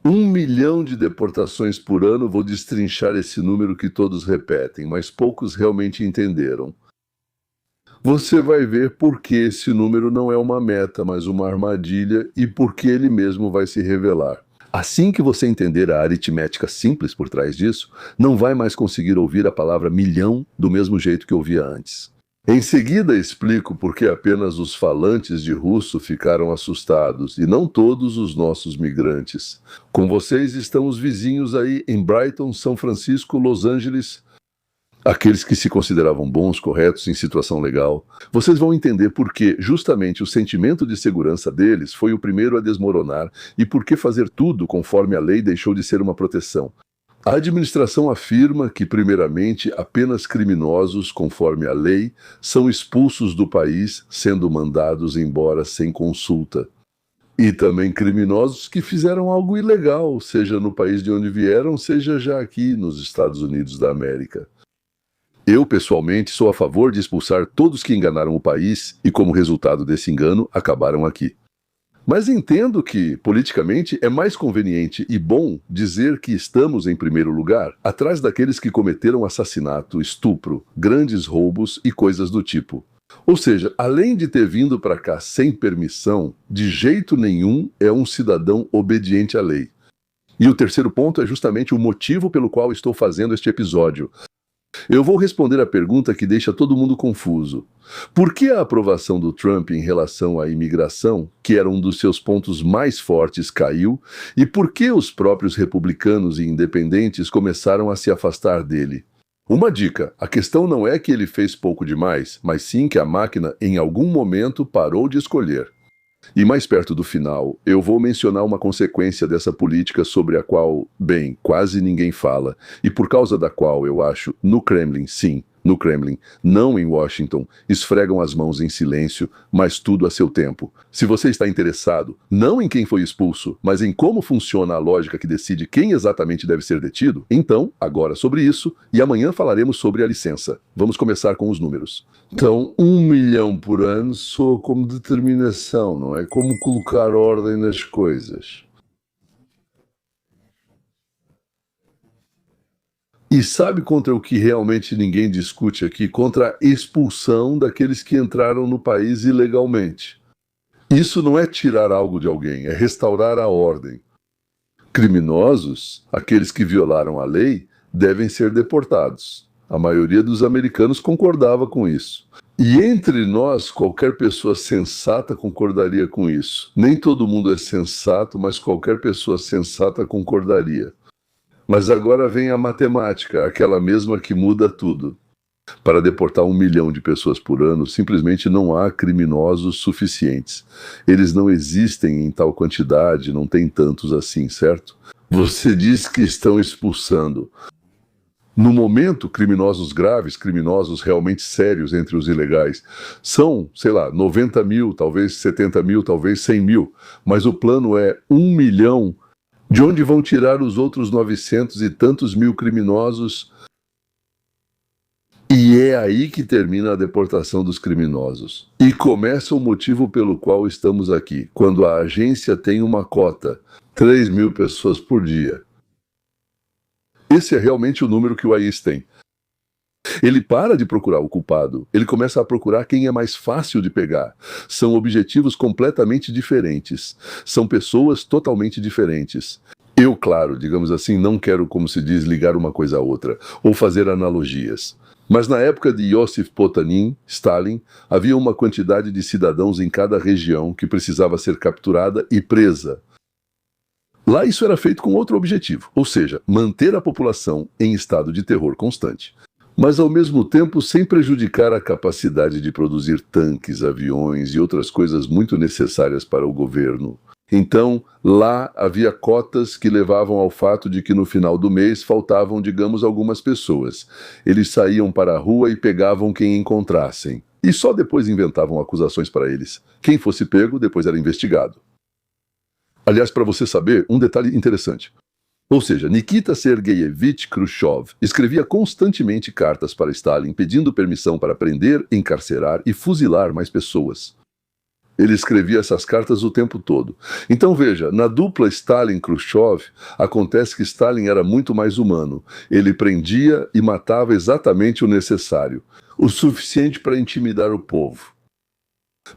1 milhão de deportações por ano, vou destrinchar esse número que todos repetem, mas poucos realmente entenderam. Você vai ver por que esse número não é uma meta, mas uma armadilha e por que ele mesmo vai se revelar. Assim que você entender a aritmética simples por trás disso, não vai mais conseguir ouvir a palavra milhão do mesmo jeito que ouvia antes. Em seguida, explico por que apenas os falantes de russo ficaram assustados, e não todos os nossos migrantes. Com vocês estão os vizinhos aí em Brighton, São Francisco, Los Angeles, aqueles que se consideravam bons, corretos, em situação legal. Vocês vão entender por que justamente o sentimento de segurança deles foi o primeiro a desmoronar e por que fazer tudo conforme a lei deixou de ser uma proteção. A administração afirma que, primeiramente, apenas criminosos, conforme a lei, são expulsos do país, sendo mandados embora sem consulta. E também criminosos que fizeram algo ilegal, seja no país de onde vieram, seja já aqui nos Estados Unidos da América. Eu, pessoalmente, sou a favor de expulsar todos que enganaram o país e, como resultado desse engano, acabaram aqui. Mas entendo que, politicamente, é mais conveniente e bom dizer que estamos em primeiro lugar, atrás daqueles que cometeram assassinato, estupro, grandes roubos e coisas do tipo. Ou seja, além de ter vindo para cá sem permissão, de jeito nenhum é um cidadão obediente à lei. E o terceiro ponto é justamente o motivo pelo qual estou fazendo este episódio. Eu vou responder a pergunta que deixa todo mundo confuso. Por que a aprovação do Trump em relação à imigração, que era um dos seus pontos mais fortes, caiu? E por que os próprios republicanos e independentes começaram a se afastar dele? Uma dica, a questão não é que ele fez pouco demais, mas sim que a máquina em algum momento parou de escolher. E mais perto do final, eu vou mencionar uma consequência dessa política sobre a qual, bem, quase ninguém fala, e por causa da qual eu acho, no Kremlin, sim, no Kremlin, não em Washington, esfregam as mãos em silêncio, mas tudo a seu tempo. Se você está interessado, não em quem foi expulso, mas em como funciona a lógica que decide quem exatamente deve ser detido, então, agora sobre isso, e amanhã falaremos sobre a licença. Vamos começar com os números. Então, 1 milhão por ano soa como determinação, não é? Como colocar ordem nas coisas. E sabe contra o que realmente ninguém discute aqui? Contra a expulsão daqueles que entraram no país ilegalmente. Isso não é tirar algo de alguém, é restaurar a ordem. Criminosos, aqueles que violaram a lei, devem ser deportados. A maioria dos americanos concordava com isso. E entre nós, qualquer pessoa sensata concordaria com isso. Nem todo mundo é sensato, mas qualquer pessoa sensata concordaria. Mas agora vem a matemática, aquela mesma que muda tudo. Para deportar 1 milhão de pessoas por ano, simplesmente não há criminosos suficientes. Eles não existem em tal quantidade, não tem tantos assim, certo? Você diz que estão expulsando. No momento, criminosos graves, criminosos realmente sérios entre os ilegais, são, 90 mil, talvez 70 mil, talvez 100 mil. Mas o plano é 1 milhão. De onde vão tirar os outros 900 e tantos mil criminosos? E é aí que termina a deportação dos criminosos. E começa o motivo pelo qual estamos aqui, quando a agência tem uma cota, 3 mil pessoas por dia. Esse é realmente o número que o AIS tem. Ele para de procurar o culpado, ele começa a procurar quem é mais fácil de pegar. São objetivos completamente diferentes. São pessoas totalmente diferentes. Eu, claro, digamos assim, não quero, como se diz, ligar uma coisa à outra, ou fazer analogias. Mas na época de Iosif Potanin, Stalin, havia uma quantidade de cidadãos em cada região que precisava ser capturada e presa. Lá isso era feito com outro objetivo, ou seja, manter a população em estado de terror constante. Mas ao mesmo tempo sem prejudicar a capacidade de produzir tanques, aviões e outras coisas muito necessárias para o governo. Então, lá havia cotas que levavam ao fato de que no final do mês faltavam, digamos, algumas pessoas. Eles saíam para a rua e pegavam quem encontrassem. E só depois inventavam acusações para eles. Quem fosse pego, depois era investigado. Aliás, para você saber, um detalhe interessante. Ou seja, Nikita Sergeyevich Khrushchev escrevia constantemente cartas para Stalin pedindo permissão para prender, encarcerar e fuzilar mais pessoas. Ele escrevia essas cartas o tempo todo. Então veja, na dupla Stalin-Khrushchev, acontece que Stalin era muito mais humano. Ele prendia e matava exatamente o necessário, o suficiente para intimidar o povo.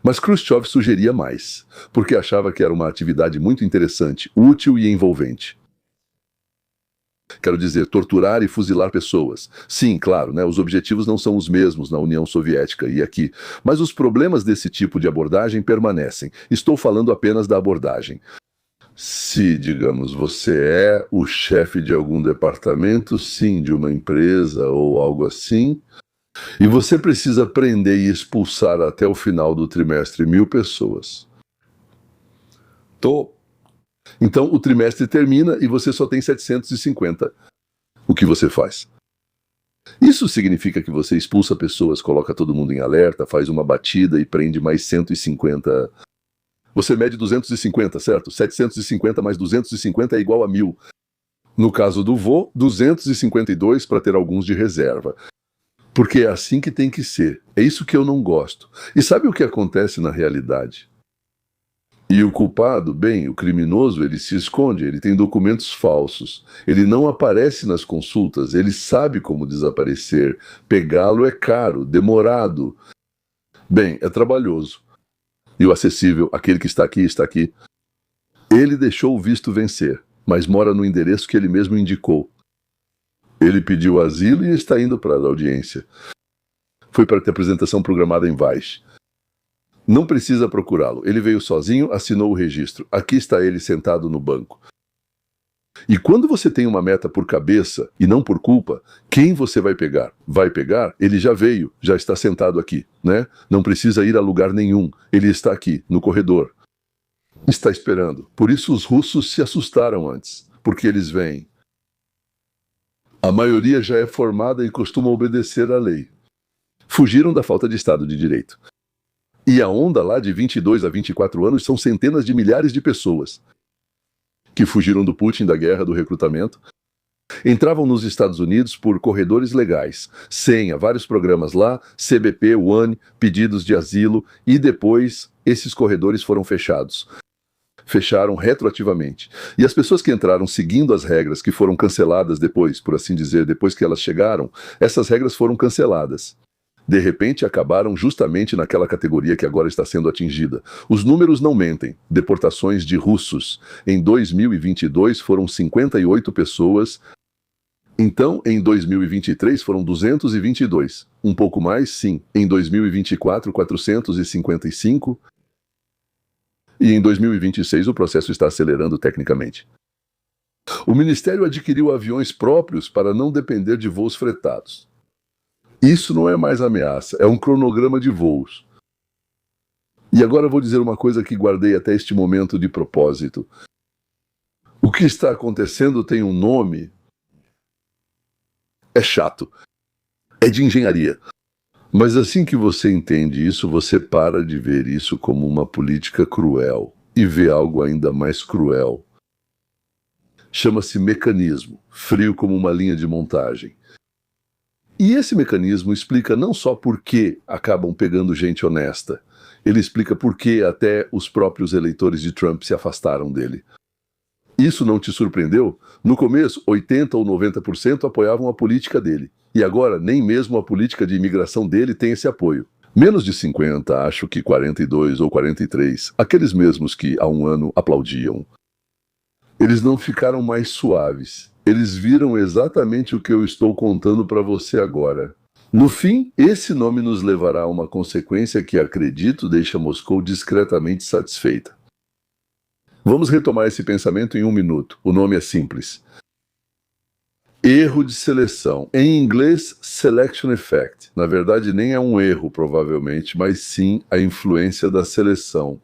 Mas Khrushchev sugeria mais, porque achava que era uma atividade muito interessante, útil e envolvente. Quero dizer, torturar e fuzilar pessoas. Sim, claro, né, os objetivos não são os mesmos na União Soviética e aqui, mas os problemas desse tipo de abordagem permanecem. Estou falando apenas da abordagem. Se, digamos, você é o chefe de algum departamento, sim, de uma empresa ou algo assim, e você precisa prender e expulsar até o final do trimestre 1.000 pessoas. Então, o trimestre termina e você só tem 750. O que você faz? Isso significa que você expulsa pessoas, coloca todo mundo em alerta, faz uma batida e prende mais 150. Você mede 250, certo? 750 mais 250 é igual a 1.000. No caso do voo, 252 para ter alguns de reserva. Porque é assim que tem que ser. É isso que eu não gosto. E sabe o que acontece na realidade? E o culpado, bem, o criminoso, ele se esconde, ele tem documentos falsos, ele não aparece nas consultas, ele sabe como desaparecer, pegá-lo é caro, demorado. Bem, é trabalhoso. E o acessível, aquele que está aqui, está aqui. Ele deixou o visto vencer, mas mora no endereço que ele mesmo indicou. Ele pediu asilo e está indo para a audiência. Foi para ter apresentação programada em Weiss. Não precisa procurá-lo. Ele veio sozinho, assinou o registro. Aqui está ele sentado no banco. E quando você tem uma meta por cabeça e não por culpa, quem você vai pegar? Vai pegar? Ele já veio, já está sentado aqui, né? Não precisa ir a lugar nenhum. Ele está aqui, no corredor. Está esperando. Por isso os russos se assustaram antes, porque eles veem. A maioria já é formada e costuma obedecer à lei. Fugiram da falta de Estado de Direito. E a onda lá de 22 a 24 anos são centenas de milhares de pessoas que fugiram do Putin, da guerra, do recrutamento. Entravam nos Estados Unidos por corredores legais, senha, vários programas lá, CBP, One, pedidos de asilo, e depois esses corredores foram fechados. Fecharam retroativamente. E as pessoas que entraram seguindo as regras, que foram canceladas depois, por assim dizer, depois que elas chegaram, essas regras foram canceladas. De repente, acabaram justamente naquela categoria que agora está sendo atingida. Os números não mentem. Deportações de russos. Em 2022 foram 58 pessoas. Então, em 2023 foram 222. Um pouco mais, sim. Em 2024, 455. E em 2026 o processo está acelerando tecnicamente. O Ministério adquiriu aviões próprios para não depender de voos fretados. Isso não é mais ameaça, é um cronograma de voos. E agora eu vou dizer uma coisa que guardei até este momento de propósito. O que está acontecendo tem um nome. É chato. É de engenharia. Mas assim que você entende isso, você para de ver isso como uma política cruel e vê algo ainda mais cruel. Chama-se mecanismo, frio como uma linha de montagem. E esse mecanismo explica não só por que acabam pegando gente honesta, ele explica por que até os próprios eleitores de Trump se afastaram dele. Isso não te surpreendeu? No começo, 80% ou 90% apoiavam a política dele. E agora, nem mesmo a política de imigração dele tem esse apoio. Menos de 50, acho que 42 ou 43, aqueles mesmos que há um ano aplaudiam. Eles não ficaram mais suaves. Eles viram exatamente o que eu estou contando para você agora. No fim, esse nome nos levará a uma consequência que, acredito, deixa Moscou discretamente satisfeita. Vamos retomar esse pensamento em um minuto. O nome é simples. Erro de seleção. Em inglês, selection effect. Na verdade, nem é um erro, provavelmente, mas sim a influência da seleção.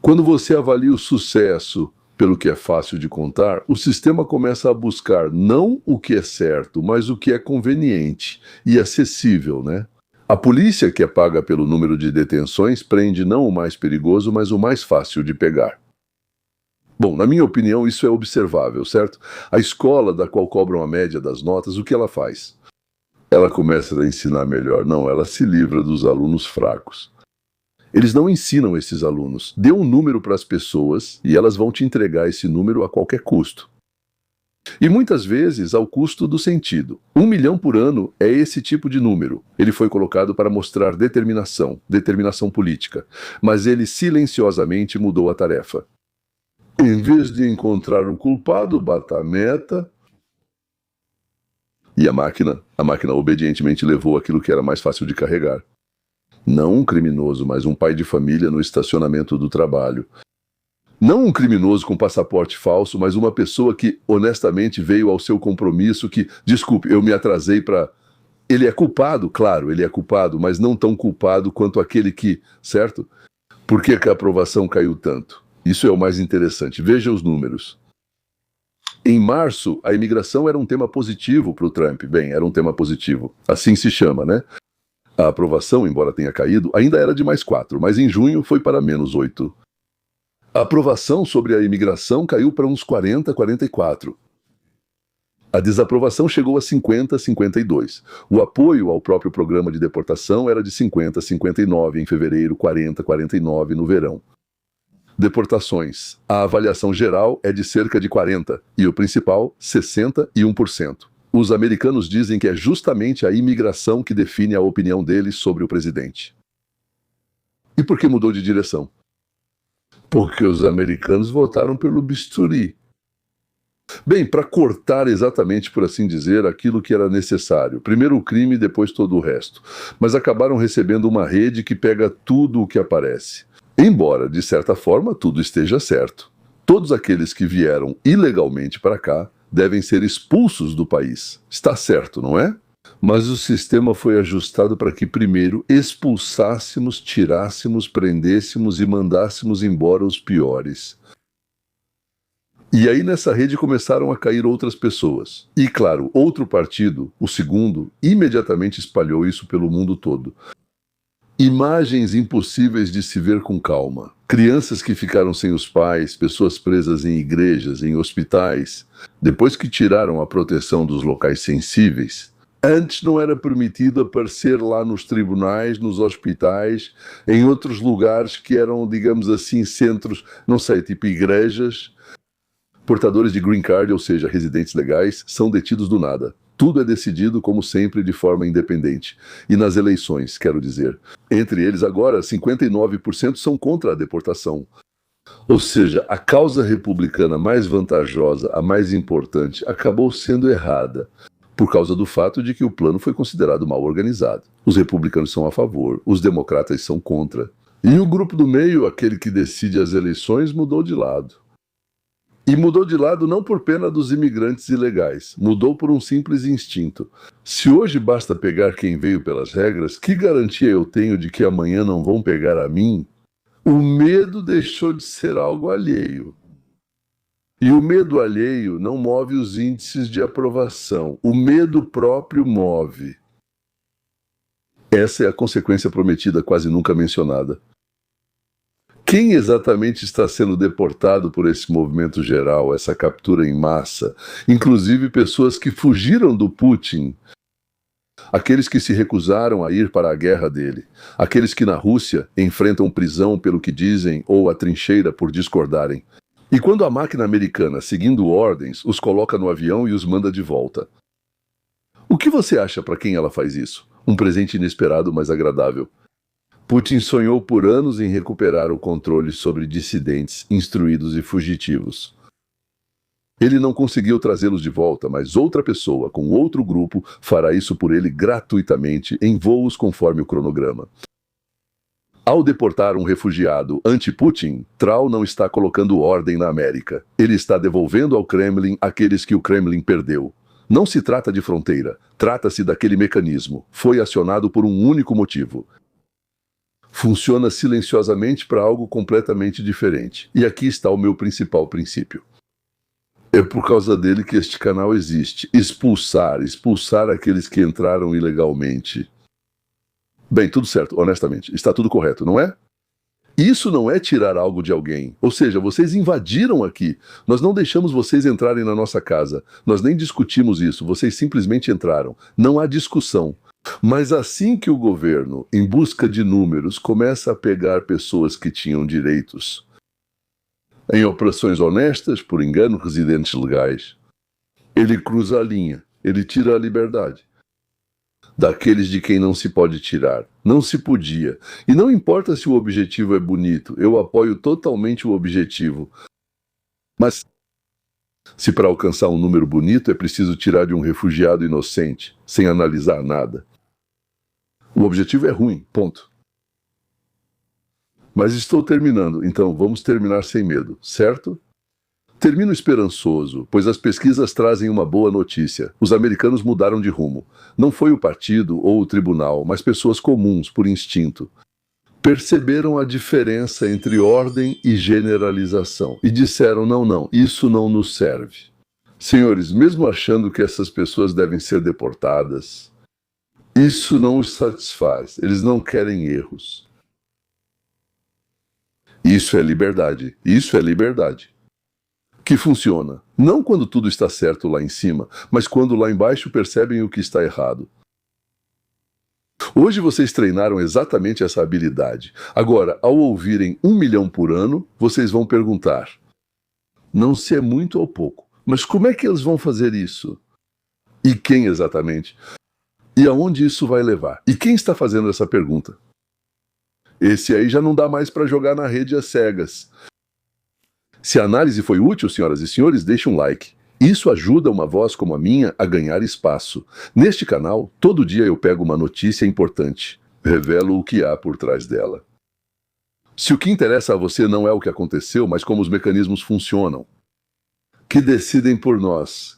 Quando você avalia o sucesso pelo que é fácil de contar, o sistema começa a buscar não o que é certo, mas o que é conveniente e acessível, né? A polícia, que é paga pelo número de detenções, prende não o mais perigoso, mas o mais fácil de pegar. Bom, na minha opinião, isso é observável, certo? A escola da qual cobram a média das notas, o que ela faz? Ela começa a ensinar melhor. Não, ela se livra dos alunos fracos. Eles não ensinam esses alunos. Dê um número para as pessoas e elas vão te entregar esse número a qualquer custo. E muitas vezes ao custo do sentido. 1 milhão por ano é esse tipo de número. Ele foi colocado para mostrar determinação política. Mas ele silenciosamente mudou a tarefa. Em vez de encontrar um culpado, bata a meta. E a máquina obedientemente levou aquilo que era mais fácil de carregar. Não um criminoso, mas um pai de família no estacionamento do trabalho. Não um criminoso com passaporte falso, mas uma pessoa que honestamente veio ao seu compromisso que, desculpe, eu me atrasei para... Ele é culpado, claro, ele é culpado, mas não tão culpado quanto aquele que, certo? Por que a aprovação caiu tanto? Isso é o mais interessante. Veja os números. Em março, a imigração era um tema positivo para o Trump. Bem, era um tema positivo. Assim se chama, né? A aprovação, embora tenha caído, ainda era de mais 4, mas em junho foi para menos 8. A aprovação sobre a imigração caiu para uns 40, 44. A desaprovação chegou a 50, 52. O apoio ao próprio programa de deportação era de 50, 59 em fevereiro, 40, 49 no verão. Deportações. A avaliação geral é de cerca de 40 e o principal, 61%. Os americanos dizem que é justamente a imigração que define a opinião deles sobre o presidente. E por que mudou de direção? Porque os americanos votaram pelo bisturi. Bem, para cortar exatamente, por assim dizer, aquilo que era necessário. Primeiro o crime, depois todo o resto. Mas acabaram recebendo uma rede que pega tudo o que aparece. Embora, de certa forma, tudo esteja certo. Todos aqueles que vieram ilegalmente para cá devem ser expulsos do país. Está certo, não é? Mas o sistema foi ajustado para que primeiro expulsássemos, tirássemos, prendêssemos e mandássemos embora os piores. E aí nessa rede começaram a cair outras pessoas. E claro, outro partido, o segundo, imediatamente espalhou isso pelo mundo todo. Imagens impossíveis de se ver com calma. Crianças que ficaram sem os pais, pessoas presas em igrejas, em hospitais. Depois que tiraram a proteção dos locais sensíveis, antes não era permitido aparecer lá nos tribunais, nos hospitais, em outros lugares que eram, digamos assim, centros, não sei, tipo igrejas. Portadores de green card, ou seja, residentes legais, são detidos do nada. Tudo é decidido, como sempre, de forma independente. E nas eleições, quero dizer. Entre eles, agora, 59% são contra a deportação. Ou seja, a causa republicana mais vantajosa, a mais importante, acabou sendo errada, por causa do fato de que o plano foi considerado mal organizado. Os republicanos são a favor, os democratas são contra. E o grupo do meio, aquele que decide as eleições, mudou de lado. E mudou de lado não por pena dos imigrantes ilegais, mudou por um simples instinto. Se hoje basta pegar quem veio pelas regras, que garantia eu tenho de que amanhã não vão pegar a mim? O medo deixou de ser algo alheio. E o medo alheio não move os índices de aprovação. O medo próprio move. Essa é a consequência prometida, quase nunca mencionada. Quem exatamente está sendo deportado por esse movimento geral, essa captura em massa? Inclusive pessoas que fugiram do Putin. Aqueles que se recusaram a ir para a guerra dele. Aqueles que na Rússia enfrentam prisão pelo que dizem ou a trincheira por discordarem. E quando a máquina americana, seguindo ordens, os coloca no avião e os manda de volta. O que você acha para quem ela faz isso? Um presente inesperado, mas agradável. Putin sonhou por anos em recuperar o controle sobre dissidentes, instruídos e fugitivos. Ele não conseguiu trazê-los de volta, mas outra pessoa, com outro grupo, fará isso por ele gratuitamente, em voos conforme o cronograma. Ao deportar um refugiado anti-Putin, Trau não está colocando ordem na América. Ele está devolvendo ao Kremlin aqueles que o Kremlin perdeu. Não se trata de fronteira, trata-se daquele mecanismo. Foi acionado por um único motivo. Funciona silenciosamente para algo completamente diferente. E aqui está o meu principal princípio. É por causa dele que este canal existe. Expulsar aqueles que entraram ilegalmente. Bem, tudo certo, honestamente. Está tudo correto, não é? Isso não é tirar algo de alguém. Ou seja, vocês invadiram aqui. Nós não deixamos vocês entrarem na nossa casa. Nós nem discutimos isso. Vocês simplesmente entraram. Não há discussão. Mas assim que o governo, em busca de números, começa a pegar pessoas que tinham direitos em operações honestas, por engano, residentes legais, ele cruza a linha, ele tira a liberdade daqueles de quem não se pode tirar. Não se podia. E não importa se o objetivo é bonito, eu apoio totalmente o objetivo. Mas se para alcançar um número bonito é preciso tirar de um refugiado inocente, sem analisar nada. O objetivo é ruim, ponto. Mas estou terminando, então vamos terminar sem medo, certo? Termino esperançoso, pois as pesquisas trazem uma boa notícia. Os americanos mudaram de rumo. Não foi o partido ou o tribunal, mas pessoas comuns, por instinto. Perceberam a diferença entre ordem e generalização e disseram: não, não, isso não nos serve. Senhores, mesmo achando que essas pessoas devem ser deportadas, isso não os satisfaz. Eles não querem erros. Isso é liberdade. Isso é liberdade. Que funciona, não quando tudo está certo lá em cima, mas quando lá embaixo percebem o que está errado. Hoje vocês treinaram exatamente essa habilidade. Agora, ao ouvirem 1 milhão por ano, vocês vão perguntar: não se é muito ou pouco, mas como é que eles vão fazer isso? E quem exatamente? E aonde isso vai levar? E quem está fazendo essa pergunta? Esse aí já não dá mais para jogar na rede às cegas. Se a análise foi útil, senhoras e senhores, deixe um like. Isso ajuda uma voz como a minha a ganhar espaço. Neste canal, todo dia eu pego uma notícia importante, revelo o que há por trás dela. Se o que interessa a você não é o que aconteceu, mas como os mecanismos funcionam, que decidem por nós,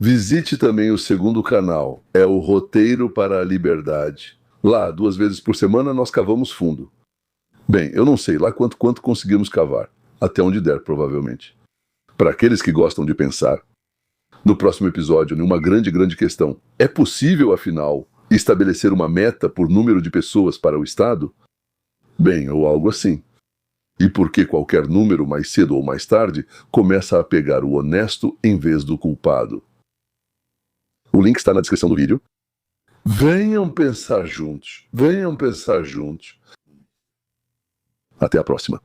visite também o segundo canal, é o Roteiro para a Liberdade. Lá, 2 vezes por semana, nós cavamos fundo. Bem, eu não sei lá quanto conseguimos cavar. Até onde der, provavelmente. Para aqueles que gostam de pensar, no próximo episódio, numa grande questão: é possível, afinal, estabelecer uma meta por número de pessoas para o Estado? Bem, ou algo assim. E por que qualquer número, mais cedo ou mais tarde, começa a pegar o honesto em vez do culpado? O link está na descrição do vídeo. Venham pensar juntos. Venham pensar juntos. Até a próxima.